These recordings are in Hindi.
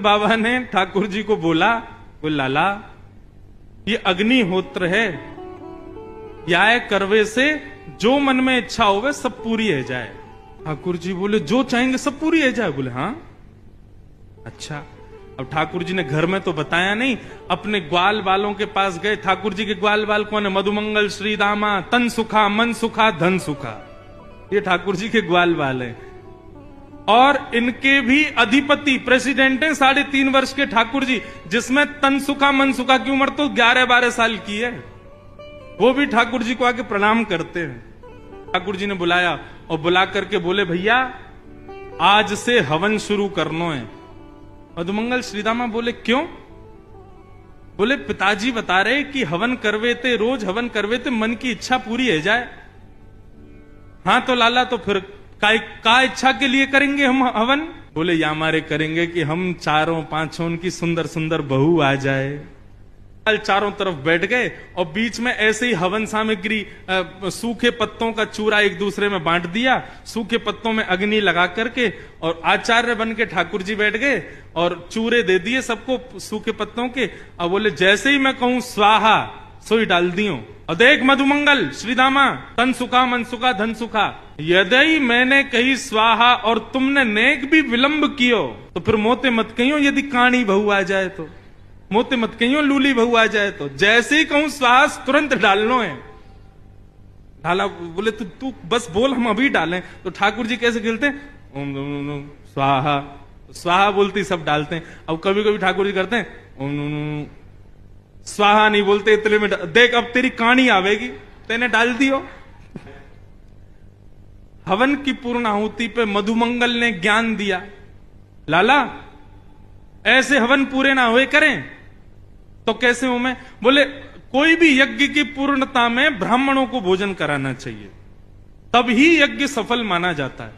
बाबा ने ठाकुर जी को बोला, बोले लाला ये अग्निहोत्र है, या करवे से जो मन में इच्छा होवे सब पूरी है जाए। ठाकुर जी बोले जो चाहेंगे सब पूरी है जाए। बोले हाँ अच्छा। अब ठाकुर जी ने घर में तो बताया नहीं, अपने ग्वाल बालों के पास गए। ठाकुर जी के ग्वाल बाल कौन है? मधुमंगल, श्रीदामा, तन सुखा, मन सुखा, धन सुखा, ये ठाकुर जी के ग्वाल बाल है। और इनके भी अधिपति प्रेसिडेंट हैं 3.5 वर्ष के ठाकुर जी, जिसमें तन सुखा मन सुखा की उम्र तो 11-12 साल की है। वो भी ठाकुर जी को आके प्रणाम करते हैं। ठाकुर जी ने बुलाया और बुला करके बोले भैया आज से हवन शुरू करना है। मधुमंगल श्रीदामा बोले क्यों? बोले पिताजी बता रहे कि हवन करवे थे, रोज हवन करवे थे, मन की इच्छा पूरी है जाए। हाँ तो लाला तो फिर का इच्छा के लिए करेंगे हम हवन? बोले या हमारे करेंगे कि हम 4-5 की सुंदर सुंदर बहू आ जाए। चारों तरफ बैठ गए और बीच में ऐसे ही हवन सामग्री सूखे पत्तों का चूरा एक दूसरे में बांट दिया, सूखे पत्तों में अग्नि लगा करके, और आचार्य बन के ठाकुर जी बैठ गए और चूरे दे दिए सबको सूखे पत्तों के। अब बोले जैसे ही मैं कहूं स्वाहा सोई डाल दियो। और देख मधुमंगल श्रीदामा, तन सुखा मन सुखा धन सुखा, यदि मैंने कही स्वाहा और तुमने नेक भी विलंब कियो तो फिर मोते मत कहियो यदि काणी बहू आ जाए तो, मोते मत कहियो लूली बहू आ जाए तो। जैसे ही कहूं श्वास तुरंत डालनो है। ढाला। बोले तू बस बोल हम अभी डालें। तो ठाकुर जी कैसे खेलते हैं? ओम स्वाहा, स्वाहा बोलती सब डालते हैं। अब कभी कभी ठाकुर जी करते हैं ओम स्वाहा नहीं बोलते, इतने में देख अब तेरी कहानी आवेगी, तेने डाल दियो। हवन की पूर्ण आहुति पे मधुमंगल ने ज्ञान दिया, लाला ऐसे हवन पूरे ना हुए करें तो कैसे हूं मैं? बोले कोई भी यज्ञ की पूर्णता में ब्राह्मणों को भोजन कराना चाहिए, तब ही यज्ञ सफल माना जाता है।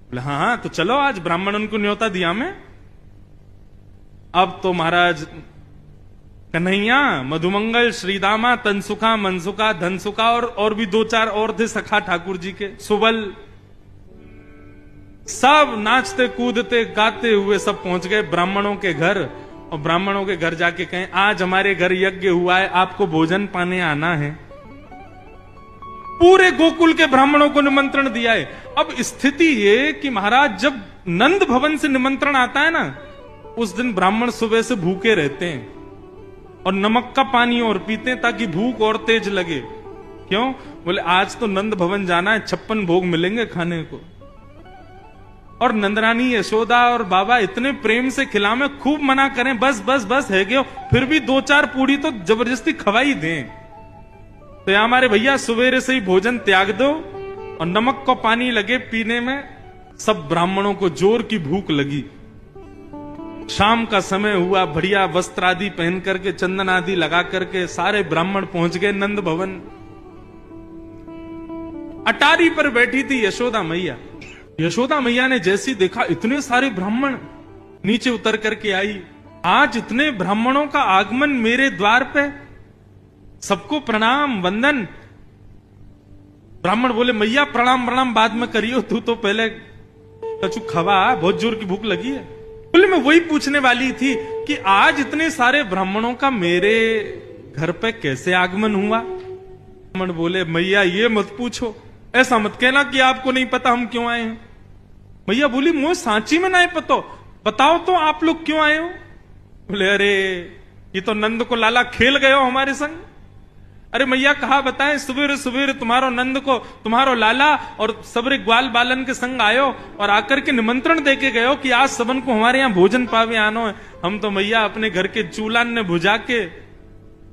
बोले हाँ तो चलो आज ब्राह्मणों को न्योता दिया मैं। अब तो महाराज कन्हैया, मधुमंगल, श्रीदामा, तनसुखा, मनसुखा, धनसुखा और भी 2-4 और थे सखा ठाकुर जी के, सुबल, सब नाचते कूदते गाते हुए सब पहुंच गए ब्राह्मणों के घर। और ब्राह्मणों के घर जाके कहें आज हमारे घर यज्ञ हुआ है, आपको भोजन पाने आना है। पूरे गोकुल के ब्राह्मणों को निमंत्रण दिया है। अब स्थिति ये कि महाराज जब नंद भवन से निमंत्रण आता है ना, उस दिन ब्राह्मण सुबह से भूखे रहते हैं और नमक का पानी और पीते हैं ताकि भूख और तेज लगे। क्यों? बोले आज तो नंद भवन जाना है, 56 भोग मिलेंगे खाने को। और नंदरानी यशोदा और बाबा इतने प्रेम से खिलावे, खूब मना करें बस बस बस है गयो, फिर भी 2-4 पूड़ी तो जबरदस्ती खवाई दें। तो या हमारे भैया सवेरे से ही भोजन त्याग दो और नमक को पानी लगे पीने में। सब ब्राह्मणों को जोर की भूख लगी। शाम का समय हुआ, बढ़िया वस्त्र आदि पहन करके, चंदन आदि लगा करके सारे ब्राह्मण पहुंच गए नंद भवन। अटारी पर बैठी थी यशोदा मैया। यशोदा मैया ने जैसी देखा इतने सारे ब्राह्मण, नीचे उतर करके आई। आज इतने ब्राह्मणों का आगमन मेरे द्वार पे, सबको प्रणाम वंदन। ब्राह्मण बोले मैया प्रणाम प्रणाम बाद में करियो, तू तो पहले कछु खवा, बहुत जोर की भूख लगी है। बोले मैं वही पूछने वाली थी कि आज इतने सारे ब्राह्मणों का मेरे घर पे कैसे आगमन हुआ? ब्राह्मण बोले मैया ये मत पूछो, ऐसा मत कहना कि आपको नहीं पता हम क्यों आए हैं। मैया बोली मुझे सांची में नहीं पता, बताओ तो आप लोग क्यों आए हो? बोले अरे ये तो नंद को लाला खेल गए हो हमारे संग। अरे मैया कहा बताएं, सवेरे सवेरे तुम्हारो नंद को तुम्हारो लाला और सबरे ग्वाल बालन के संग आयो और आकर के निमंत्रण देके गए कि आज सबन को हमारे यहाँ भोजन पावे आनो है। हम तो मैया अपने घर के चूल्हान ने बुझा के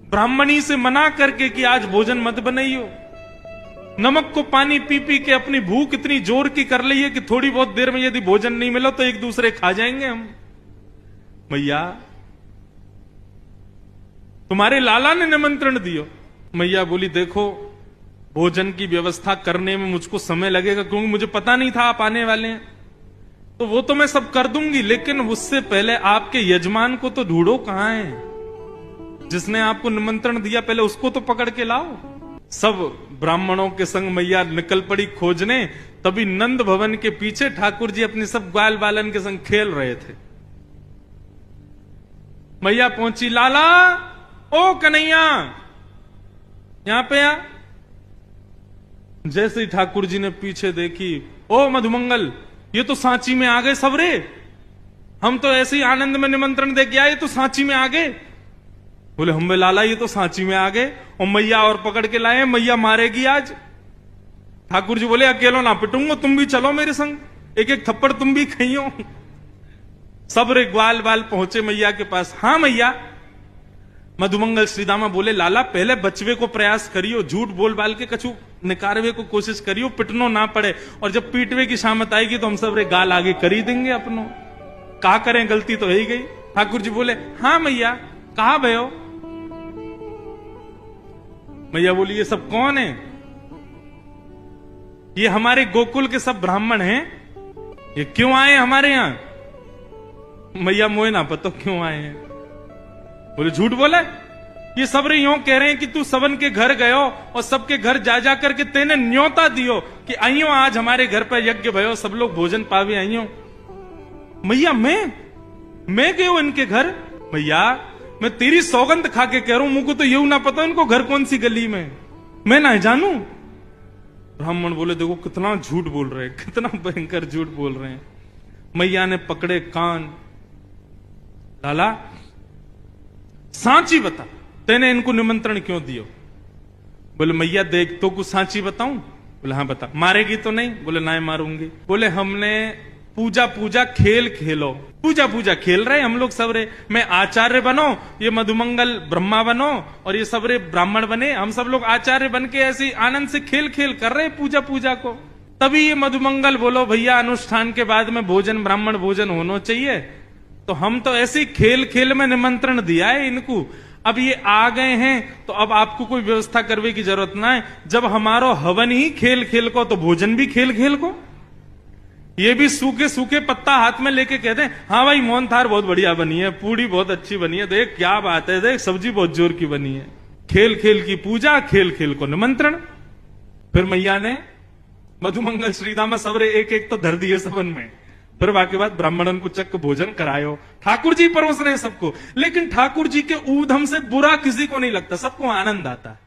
ब्राह्मणी से मना करके कि आज भोजन मत बनाइयो। नमक को पानी पी पी के अपनी भूख इतनी जोर की कर ली है कि थोड़ी बहुत देर में यदि भोजन नहीं मिला तो एक दूसरे खा जाएंगे हम। मैया तुम्हारे लाला ने निमंत्रण दियो। मैया बोली देखो भोजन की व्यवस्था करने में मुझको समय लगेगा, क्योंकि मुझे पता नहीं था आप आने वाले हैं। तो वो तो मैं सब कर दूंगी, लेकिन उससे पहले आपके यजमान को तो ढूंढो कहां है, जिसने आपको निमंत्रण दिया पहले उसको तो पकड़ के लाओ। सब ब्राह्मणों के संग मैया निकल पड़ी खोजने। तभी नंद भवन के पीछे ठाकुर जी अपने सब ग्वाल बालन के संग खेल रहे थे। मैया पहुंची, लाला ओ कन्हैया यहां पे आ। जैसे ही ठाकुर जी ने पीछे देखी, ओ मधुमंगल ये तो सांची में आ गए सबरे, हम तो ऐसे ही आनंद में निमंत्रण दे के आए, तो सांची में आ गए। बोले हम लाला ये तो सांची में आ गए, और मैया और पकड़ के लाए, मैया मारेगी आज। ठाकुर जी बोले अकेलो ना पिटूंगा, तुम भी चलो मेरे संग, एक एक थप्पड़ तुम भी खाइयो। सबरे ग्वाल बाल पहुंचे मैया के पास। हाँ मैया। मधुमंगल श्रीदामा बोले लाला पहले बचवे को प्रयास करियो, झूठ बोल बाल के कछु निकारवे को कोशिश करियो, पिटनो ना पड़े, और जब पीटवे की शामत आएगी तो हम सब रे गाल आगे कर ही देंगे अपनो, कहा करें गलती तो है ही गई। ठाकुर जी बोले हाँ मैया, कहा भयो। मैया बोली ये सब कौन है? ये हमारे गोकुल के सब ब्राह्मण हैं, ये क्यों आए हमारे यहां? मैया मोए ना पता क्यों आए हैं। बोले झूठ बोले, ये सब रे यूं कह रहे हैं कि तू सबन के घर गयो और सबके घर जा जा करके तेने न्योता दियो कि आइयो आज हमारे घर पर यज्ञ भयो, सब लोग भोजन पावे आइयो। मैया मैं गयो इनके घर? मैया मैं तेरी सौगंध खा के कह रहा हूं, मुझको तो यूं ना पता इनको घर कौन सी गली में, मैं ना जानू। ब्राह्मण बोले देखो कितना झूठ बोल रहे हैं, कितना भयंकर झूठ बोल रहे हैं। मैया ने पकड़े कान, लाला सांची बता तेने इनको निमंत्रण क्यों दियो? बोले मैया देख तो कुछ सांची बताऊं? बोले हाँ बता। मारेगी तो नहीं? बोले ना मारूंगी। बोले हमने पूजा खेल खेलो, पूजा खेल रहे हम लोग सब रे, मैं आचार्य बनो, ये मधुमंगल ब्रह्मा बनो, और ये सब रे ब्राह्मण बने, हम सब लोग आचार्य बन के ऐसे आनंद से खेल कर रहे पूजा को। तभी ये मधुमंगल बोलो भैया अनुष्ठान के बाद में भोजन ब्राह्मण भोजन होना चाहिए, तो हम तो ऐसे ही खेल में निमंत्रण दिया है इनको, अब ये आ गए हैं तो अब आपको कोई व्यवस्था करने की जरूरत ना है। जब हमारो हवन ही खेल को, तो भोजन भी खेल को। ये भी सूखे पत्ता हाथ में लेके कहते हैं हाँ भाई मोहन थार बहुत बढ़िया बनी है, पूड़ी बहुत अच्छी बनी है, देख क्या बात है, देख सब्जी बहुत जोर की बनी है। खेल की पूजा, खेल को निमंत्रण। फिर मैया ने मधुमंगल श्रीदामा सबरे एक एक तो धर दिए सबन में, फिर बाकी बाद ब्राह्मणन को चक्क भोजन करायो। ठाकुर जी परोस रहे सबको, लेकिन ठाकुर जी के ऊधम से बुरा किसी को नहीं लगता, सबको आनंद आता है।